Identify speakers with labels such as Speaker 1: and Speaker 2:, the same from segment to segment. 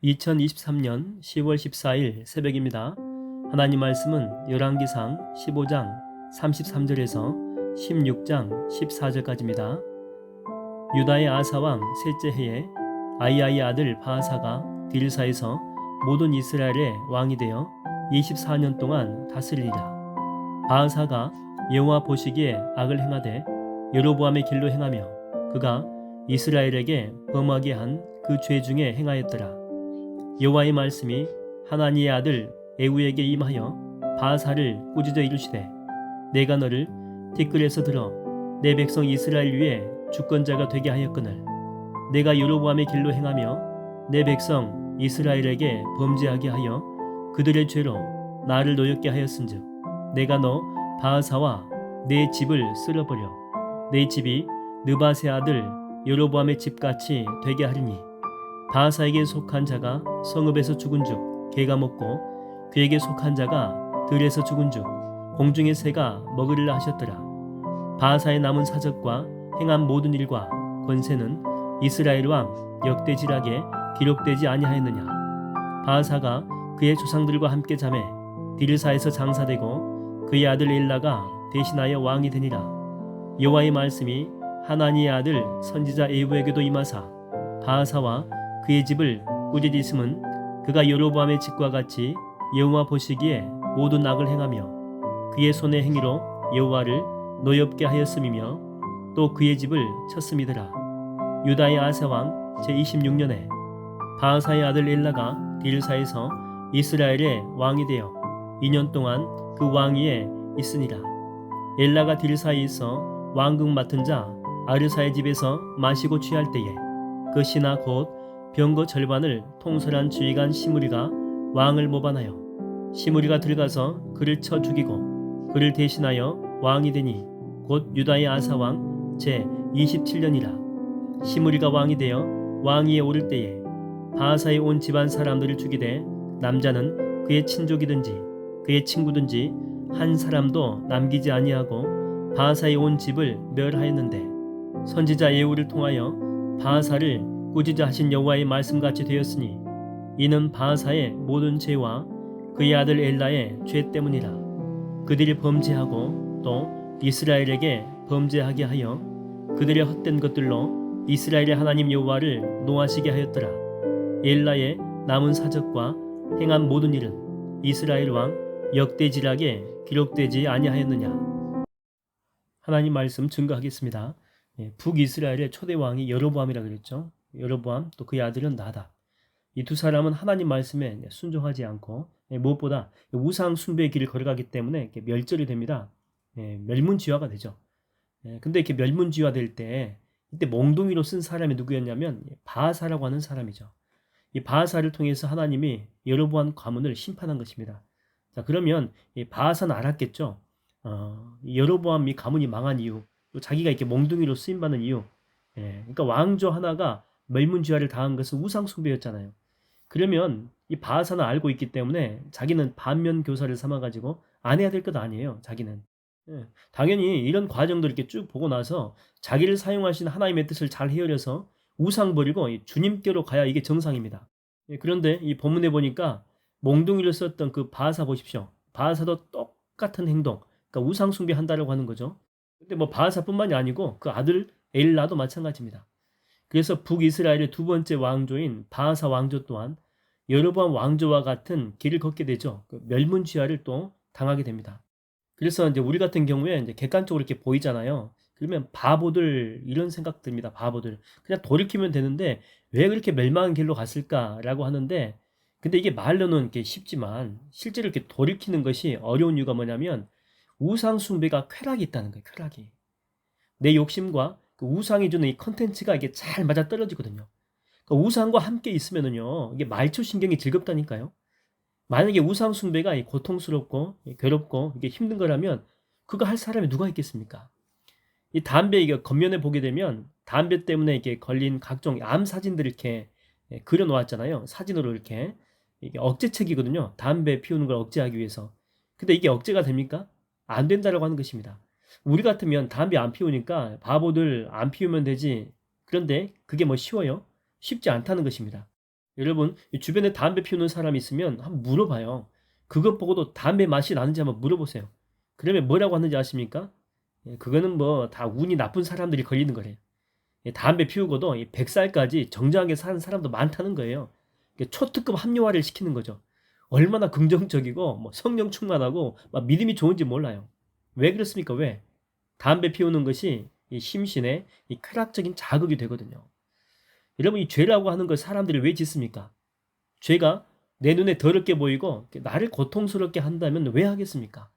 Speaker 1: 2023년 10월 14일 새벽입니다. 하나님 말씀은 열왕기상 15장 33절에서 16장 14절까지입니다. 유다의 아사왕 셋째 해에 아이야의 아들 바하사가 딜사에서 모든 이스라엘의 왕이 되어 24년 동안 다스리니라. 바하사가 여호와 보시기에 악을 행하되 여로보암의 길로 행하며 그가 이스라엘에게 범하게 한 그 죄 중에 행하였더라. 여호와의 말씀이 하나니의 아들 에후에게 임하여 바하사를 꾸짖어 이르시되 내가 너를 티끌에서 들어 내 백성 이스라엘 위에 주권자가 되게 하였거늘 내가 여로보암의 길로 행하며 내 백성 이스라엘에게 범죄하게 하여 그들의 죄로 나를 노엽게 하였은즉 내가 너 바하사와 내 집을 쓸어버려 내 집이 느밧의 아들 여로보암의 집같이 되게 하리니 바하사에게 속한 자가 성읍에서 죽은즉 개가 먹고 그에게 속한 자가 들에서 죽은즉 공중의 새가 먹으리라 하셨더라. 바하사의 남은 사적과 행한 모든 일과 권세는 이스라엘 왕 역대지락에 기록되지 아니하였느냐. 바하사가 그의 조상들과 함께 잠에 디르사에서 장사되고 그의 아들 엘라가 대신하여 왕이 되니라. 여호와의 말씀이 하나니의 아들 선지자 에후에게도 임하사 바하사와 그의 집을 꾸짖으심은 그가 여로보암의 집과 같이 여호와 보시기에 모든 악을 행하며 그의 손의 행위로 여호와를 노엽게 하였음이며 또 그의 집을 쳤음이더라. 유다의 아사왕 제26년에 바하사의 아들 엘라가 딜사에서 이스라엘의 왕이 되어 2년 동안 그 왕위에 있으니라. 엘라가 딜사에 있어 왕궁 맡은 자 아르사의 집에서 마시고 취할 때에 그 신하 곧 병거 절반을 통솔한 주의관 시므리가 왕을 모반하여 시므리가 들어가서 그를 쳐 죽이고 그를 대신하여 왕이 되니 곧 유다의 아사왕 제27년이라. 시므리가 왕이 되어 왕위에 오를 때에 바하사의 온 집안 사람들을 죽이되 남자는 그의 친족이든지 그의 친구든지 한 사람도 남기지 아니하고 바하사의 온 집을 멸하였는데 선지자 예후를 통하여 바하사를 꾸짖어 하신 여호와의 말씀같이 되었으니 이는 바하사의 모든 죄와 그의 아들 엘라의 죄 때문이라. 그들이 범죄하고 또 이스라엘에게 범죄하게 하여 그들의 헛된 것들로 이스라엘의 하나님 여호와를 노하시게 하였더라. 엘라의 남은 사적과 행한 모든 일은 이스라엘 왕 역대지락에 기록되지 아니하였느냐. 하나님 말씀 증거하겠습니다. 북이스라엘의 초대 왕이 여로보암이라 그랬죠. 여로보암 또 그의 아들은 나답. 이 두 사람은 하나님 말씀에 순종하지 않고 무엇보다 우상 숭배의 길을 걸어가기 때문에 멸절이 됩니다. 멸문지화가 되죠. 근데 이렇게 멸문지화될 때 이때 몽둥이로 쓴 사람이 누구였냐면 바하사라고 하는 사람이죠. 이 바하사를 통해서 하나님이 여로보암 가문을 심판한 것입니다. 자, 그러면 이 바하사는 알았겠죠. 여로보암이 가문이 망한 이유, 또 자기가 이렇게 몽둥이로 쓰임 받는 이유. 그러니까 왕조 하나가 멸문지화를 당한 것은 우상 숭배였잖아요. 그러면 이 바하사는 알고 있기 때문에 자기는 반면 교사를 삼아가지고 안 해야 될 것 아니에요. 자기는. 당연히 이런 과정들을 이렇게 쭉 보고 나서 자기를 사용하신 하나님의 뜻을 잘 헤아려서 우상 버리고 주님께로 가야 이게 정상입니다. 그런데 이 본문에 보니까 몽둥이를 썼던 그 바하사 보십시오. 바하사도 똑같은 행동, 그러니까 우상 숭배한다라고 하는 거죠. 근데 뭐 바하사뿐만이 아니고 그 아들 엘라도 마찬가지입니다. 그래서 북이스라엘의 두 번째 왕조인 바하사 왕조 또한 여로보암 왕조와 같은 길을 걷게 되죠. 그 멸문지화를 또 당하게 됩니다. 그래서 이제 우리 같은 경우에 이제 객관적으로 이렇게 보이잖아요. 그러면 바보들 이런 생각 듭니다. 바보들 그냥 돌이키면 되는데 왜 그렇게 멸망한 길로 갔을까라고 하는데, 근데 이게 말로는 이렇게 쉽지만 실제로 이렇게 돌이키는 것이 어려운 이유가 뭐냐면 우상 숭배가 쾌락이 있다는 거예요. 쾌락이 내 욕심과 그 우상이 주는 이 컨텐츠가 이게 잘 맞아 떨어지거든요. 그 우상과 함께 있으면은요, 이게 말초 신경이 즐겁다니까요. 만약에 우상 숭배가 고통스럽고 괴롭고 이게 힘든 거라면 그거 할 사람이 누가 있겠습니까? 이 담배 이게 겉면에 보게 되면 담배 때문에 이게 걸린 각종 암 사진들을 이렇게 그려 놓았잖아요. 사진으로 이렇게 이게 억제책이거든요. 담배 피우는 걸 억제하기 위해서. 근데 이게 억제가 됩니까? 안 된다라고 하는 것입니다. 우리 같으면 담배 안 피우니까 바보들 안 피우면 되지. 그런데 그게 뭐 쉬워요? 쉽지 않다는 것입니다. 여러분 이 주변에 담배 피우는 사람이 있으면 한번 물어봐요. 그것 보고도 담배 맛이 나는지 한번 물어보세요. 그러면 뭐라고 하는지 아십니까? 그거는 뭐 다 운이 나쁜 사람들이 걸리는 거래요. 담배 피우고도 100살까지 정정하게 사는 사람도 많다는 거예요. 초특급 합리화를 시키는 거죠. 얼마나 긍정적이고 뭐 성령 충만하고 막 믿음이 좋은지 몰라요. 왜 그렇습니까? 왜? 담배 피우는 것이 이 심신에 이 쾌락적인 자극이 되거든요. 여러분 이 죄라고 하는 걸 사람들이 왜 짓습니까? 죄가 내 눈에 더럽게 보이고 나를 고통스럽게 한다면 왜 하겠습니까?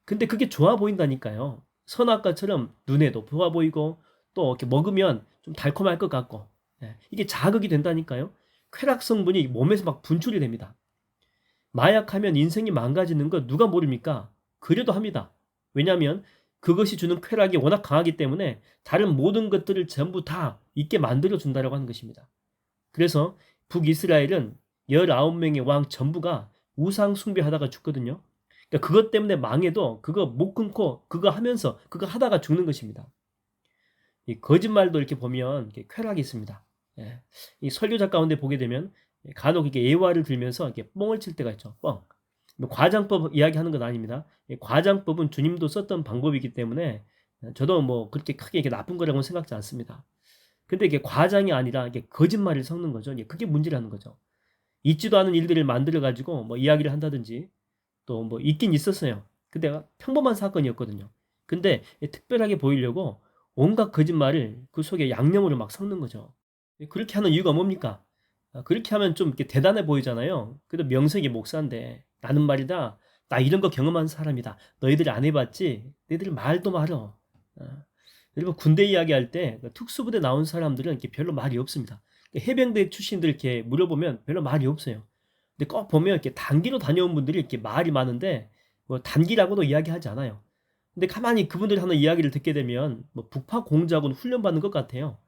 Speaker 1: 근데 그게 좋아 보인다니까요. 선악과처럼 눈에도 좋아 보이고 또 이렇게 먹으면 좀 달콤할 것 같고 이게 자극이 된다니까요. 쾌락 성분이 몸에서 막 분출이 됩니다. 마약하면 인생이 망가지는 거 누가 모릅니까? 그래도 합니다. 왜냐하면 그것이 주는 쾌락이 워낙 강하기 때문에 다른 모든 것들을 전부 다 잊게 만들어준다고 하는 것입니다. 그래서 북이스라엘은 19명의 왕 전부가 우상 숭배하다가 죽거든요. 그러니까 그것 때문에 망해도 그거 못 끊고 그거 하면서 그거 하다가 죽는 것입니다. 이 거짓말도 이렇게 보면 이렇게 쾌락이 있습니다. 예. 이 설교자 가운데 보게 되면 간혹 이렇게 예화를 들면서 이렇게 뻥을 칠 때가 있죠. 뻥. 뭐 과장법 이야기하는 건 아닙니다. 과장법은 주님도 썼던 방법이기 때문에 저도 뭐 그렇게 크게 이게 나쁜 거라고는 생각지 않습니다. 근데 이게 과장이 아니라 이게 거짓말을 섞는 거죠. 그게 문제라는 거죠. 있지도 않은 일들을 만들어 가지고 뭐 이야기를 한다든지 또 뭐 있긴 있었어요. 근데 평범한 사건이었거든요. 근데 특별하게 보이려고 온갖 거짓말을 그 속에 양념으로 막 섞는 거죠. 그렇게 하는 이유가 뭡니까? 그렇게 하면 좀 이렇게 대단해 보이잖아요. 그래도 명색이 목사인데 나는 말이다. 나 이런 거 경험한 사람이다. 너희들 안 해봤지? 너희들 말도 말어. 여러분 군대 이야기할 때 특수부대 나온 사람들은 이렇게 별로 말이 없습니다. 해병대 출신들 이렇게 물어보면 별로 말이 없어요. 근데 꼭 보면 이렇게 단기로 다녀온 분들이 이렇게 말이 많은데 뭐 단기라고도 이야기하지 않아요. 근데 가만히 그분들이 하는 이야기를 듣게 되면 뭐 북파 공작원 훈련 받는 것 같아요.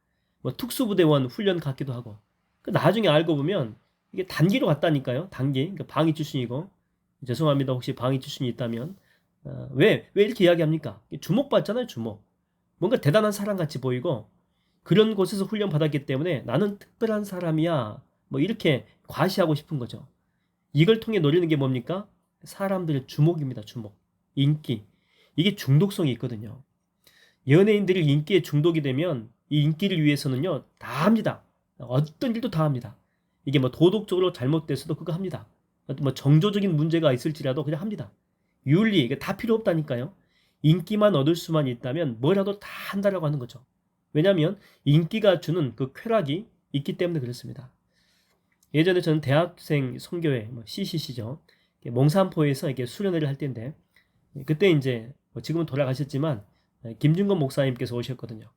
Speaker 1: 뭐 특수부대원 훈련 같기도 하고. 나중에 알고 보면 이게 단기로 갔다니까요. 단기. 그러니까 방위 출신이고. 죄송합니다. 혹시 방위 출신이 있다면. 왜 이렇게 이야기합니까? 주목받잖아요. 주목. 뭔가 대단한 사람같이 보이고 그런 곳에서 훈련 받았기 때문에 나는 특별한 사람이야. 뭐 이렇게 과시하고 싶은 거죠. 이걸 통해 노리는 게 뭡니까? 사람들의 주목입니다. 주목. 인기. 이게 중독성이 있거든요. 연예인들이 인기에 중독이 되면 이 인기를 위해서는요. 다 합니다. 어떤 일도 다 합니다. 이게 뭐 도덕적으로 잘못됐어도 그거 합니다. 뭐 정조적인 문제가 있을지라도 그냥 합니다. 윤리 이게 다 필요 없다니까요. 인기만 얻을 수만 있다면 뭐라도 다 한다라고 하는 거죠. 왜냐하면 인기가 주는 그 쾌락이 있기 때문에 그렇습니다. 예전에 저는 대학생 선교회 뭐 CCC죠. 몽산포에서 이렇게 수련회를 할 때인데 그때 이제 뭐 지금은 돌아가셨지만 김준건 목사님께서 오셨거든요.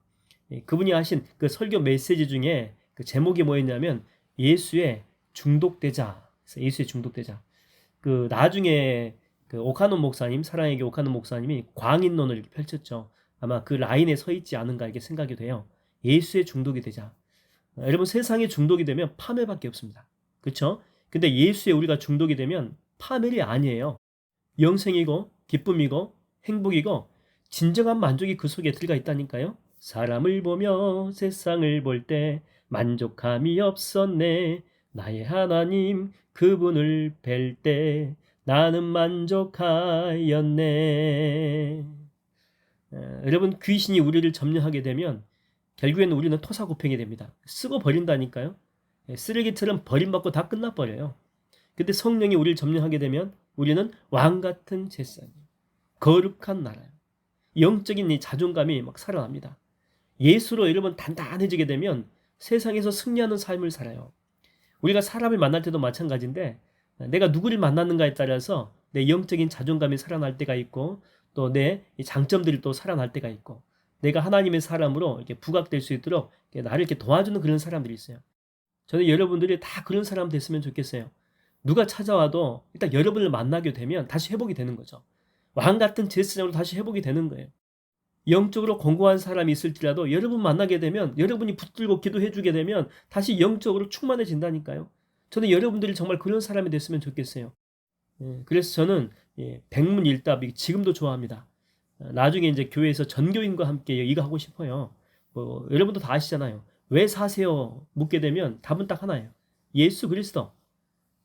Speaker 1: 그분이 하신 그 설교 메시지 중에 그 제목이 뭐였냐면 예수의 중독되자. 예수의 중독되자. 그 나중에 그 오카노 목사님, 사랑의 교 오카노 목사님이 광인론을 이렇게 펼쳤죠. 아마 그 라인에 서 있지 않은가 이렇게 생각이 돼요. 예수의 중독이 되자. 여러분 세상에 중독이 되면 파멸밖에 없습니다. 그렇죠? 근데 예수에 우리가 중독이 되면 파멸이 아니에요. 영생이고 기쁨이고 행복이고 진정한 만족이 그 속에 들어가 있다니까요. 사람을 보며 세상을 볼 때 만족함이 없었네. 나의 하나님 그분을 뵐 때 나는 만족하였네. 여러분 귀신이 우리를 점령하게 되면 결국에는 우리는 토사구팽이 됩니다. 쓰고 버린다니까요. 쓰레기처럼 버림받고 다 끝나버려요. 근데 성령이 우리를 점령하게 되면 우리는 왕같은 제사장이에요. 거룩한 나라예요. 영적인 이 자존감이 막 살아납니다. 예수로 여러분 단단해지게 되면 세상에서 승리하는 삶을 살아요. 우리가 사람을 만날 때도 마찬가지인데 내가 누구를 만났는가에 따라서 내 영적인 자존감이 살아날 때가 있고 또 내 장점들이 또 살아날 때가 있고 내가 하나님의 사람으로 이렇게 부각될 수 있도록 나를 이렇게 도와주는 그런 사람들이 있어요. 저는 여러분들이 다 그런 사람 됐으면 좋겠어요. 누가 찾아와도 일단 여러분을 만나게 되면 다시 회복이 되는 거죠. 왕 같은 제사장으로 다시 회복이 되는 거예요. 영적으로 공고한 사람이 있을지라도 여러분 만나게 되면 여러분이 붙들고 기도해 주게 되면 다시 영적으로 충만해진다니까요. 저는 여러분들이 정말 그런 사람이 됐으면 좋겠어요. 그래서 저는 백문일답 지금도 좋아합니다. 나중에 이제 교회에서 전교인과 함께 이거 하고 싶어요. 뭐 여러분도 다 아시잖아요. 왜 사세요? 묻게 되면 답은 딱 하나예요. 예수 그리스도.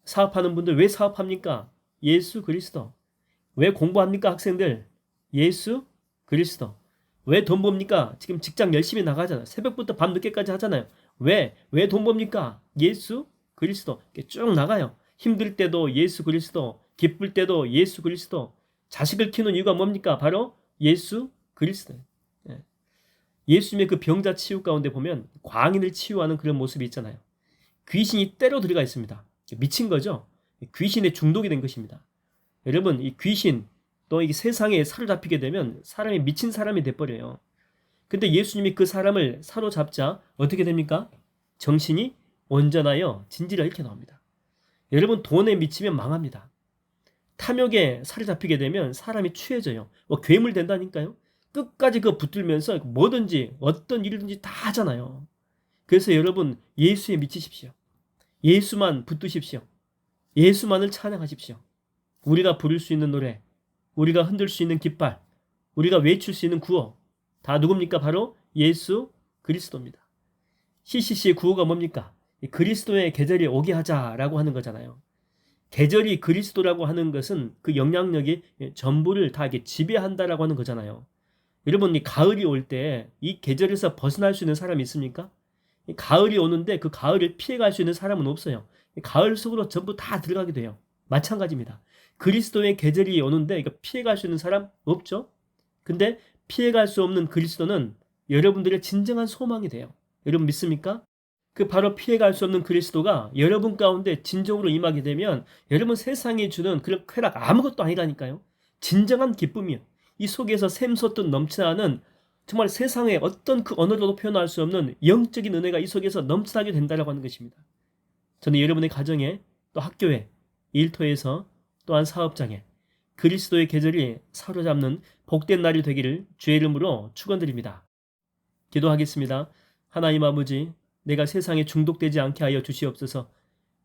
Speaker 1: 사업하는 분들 왜 사업합니까? 예수 그리스도. 왜 공부합니까, 학생들? 예수 그리스도. 왜 돈 법니까? 지금 직장 열심히 나가잖아요. 새벽부터 밤늦게까지 하잖아요. 왜 돈 법니까? 예수 그리스도. 이렇게 쭉 나가요. 힘들 때도 예수 그리스도, 기쁠 때도 예수 그리스도. 자식을 키우는 이유가 뭡니까? 바로 예수 그리스도. 예수님의 그 병자 치유 가운데 보면 광인을 치유하는 그런 모습이 있잖아요. 귀신이 때로 들어가 있습니다. 미친 거죠. 귀신에 중독이 된 것입니다. 여러분, 이 귀신 또 이 세상에 사로잡히게 되면 사람이 미친 사람이 돼버려요. 근데 예수님이 그 사람을 사로잡자 어떻게 됩니까? 정신이 온전하여 진지라 이렇게 나옵니다. 여러분, 돈에 미치면 망합니다. 탐욕에 사로잡히게 되면 사람이 취해져요. 괴물 된다니까요. 끝까지 그거 붙들면서 뭐든지 어떤 일이든지 다 하잖아요. 그래서 여러분, 예수에 미치십시오. 예수만 붙드십시오. 예수만을 찬양하십시오. 우리가 부를 수 있는 노래, 우리가 흔들 수 있는 깃발, 우리가 외칠 수 있는 구호, 다 누굽니까? 바로 예수 그리스도입니다. CCC의 구호가 뭡니까? 그리스도의 계절이 오게 하자라고 하는 거잖아요. 계절이 그리스도라고 하는 것은 그 영향력이 전부를 다 이렇게 지배한다라고 하는 거잖아요. 여러분, 이 가을이 올 때 이 계절에서 벗어날 수 있는 사람이 있습니까? 가을이 오는데 그 가을을 피해갈 수 있는 사람은 없어요. 가을 속으로 전부 다 들어가게 돼요. 마찬가지입니다. 그리스도의 계절이 오는데 이거 피해갈 수 있는 사람 없죠? 근데 피해갈 수 없는 그리스도는 여러분들의 진정한 소망이 돼요. 여러분 믿습니까? 그 바로 피해갈 수 없는 그리스도가 여러분 가운데 진정으로 임하게 되면 여러분 세상이 주는 그런 쾌락 아무것도 아니라니까요. 진정한 기쁨이요. 이 속에서 샘솟듯 넘쳐나는 정말 세상의 어떤 그 언어로도 표현할 수 없는 영적인 은혜가 이 속에서 넘쳐나게 된다라고 하는 것입니다. 저는 여러분의 가정에 또 학교에 일터에서 또한 사업장에 그리스도의 계절이 사로잡는 복된 날이 되기를 주의 이름으로 축원드립니다. 기도하겠습니다. 하나님 아버지, 내가 세상에 중독되지 않게 하여 주시옵소서.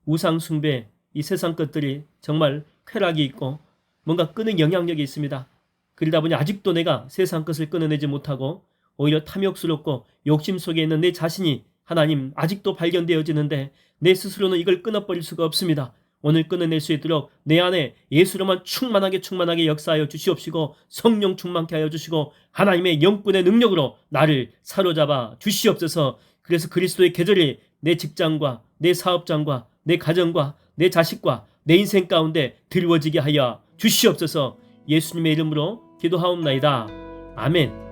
Speaker 1: 우상 숭배, 이 세상 것들이 정말 쾌락이 있고 뭔가 끄는 영향력이 있습니다. 그러다 보니 아직도 내가 세상 것을 끊어내지 못하고 오히려 탐욕스럽고 욕심 속에 있는 내 자신이 하나님 아직도 발견되어지는데 내 스스로는 이걸 끊어버릴 수가 없습니다. 오늘 끊어낼 수 있도록 내 안에 예수로만 충만하게 역사하여 주시옵시고 성령 충만케 하여 주시고 하나님의 영분의 능력으로 나를 사로잡아 주시옵소서. 그래서 그리스도의 계절이 내 직장과 내 사업장과 내 가정과 내 자식과 내 인생 가운데 드리워지게 하여 주시옵소서. 예수님의 이름으로 기도하옵나이다. 아멘.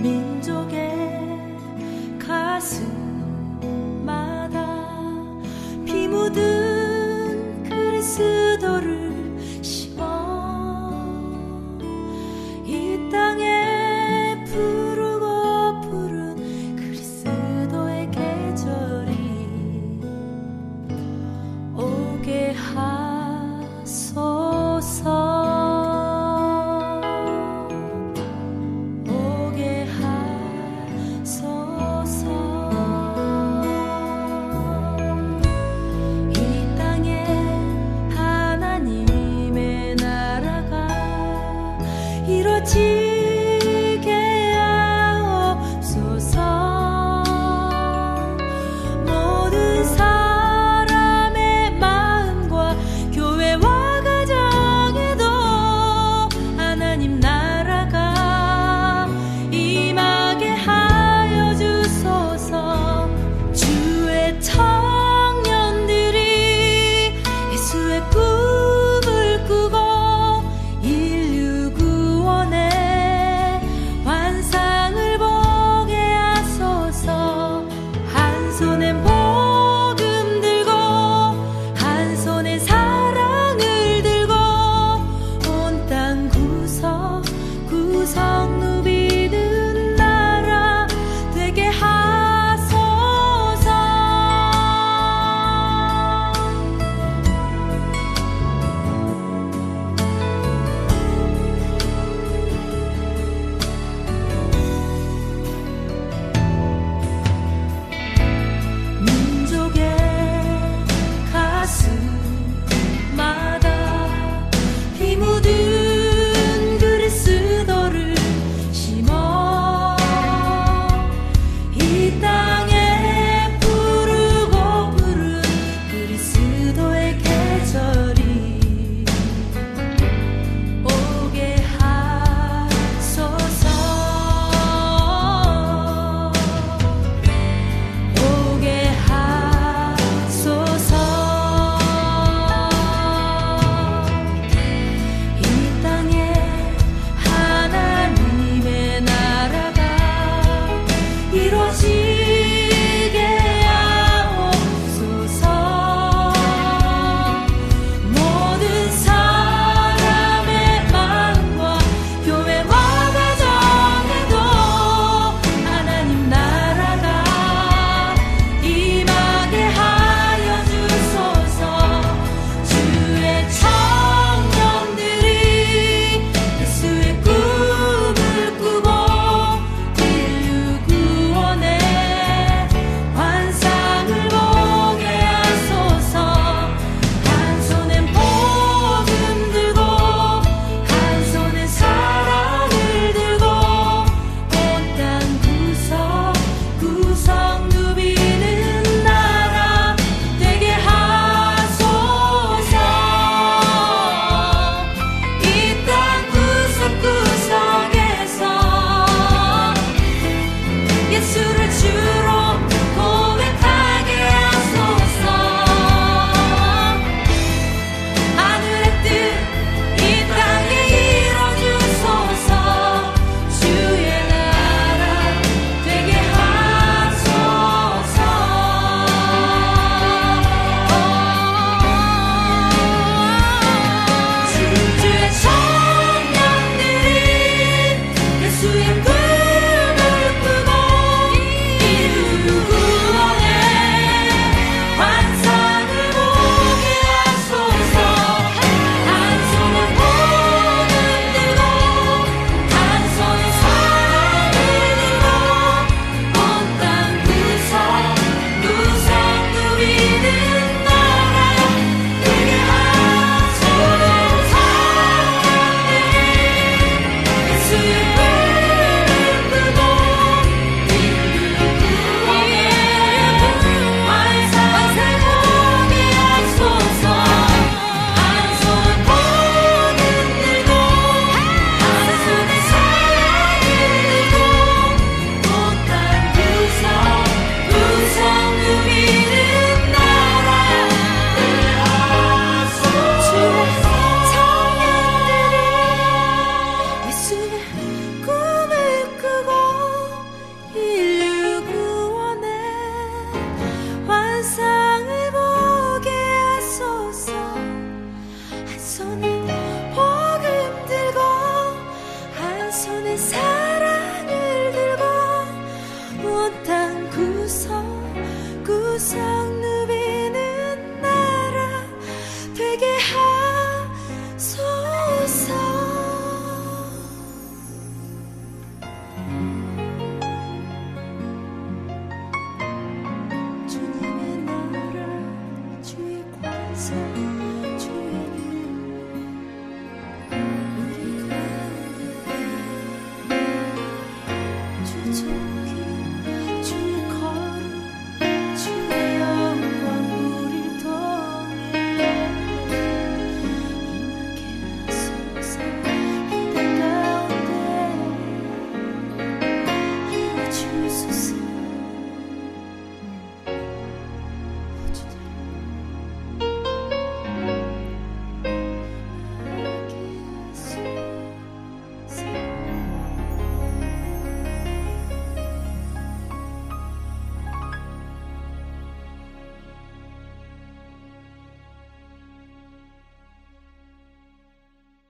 Speaker 2: 민족의 가슴마다 피 묻은 그리스도를 심어 이 땅에 부르고 푸른 그리스도의 계절이 오게 하소서. 이루어지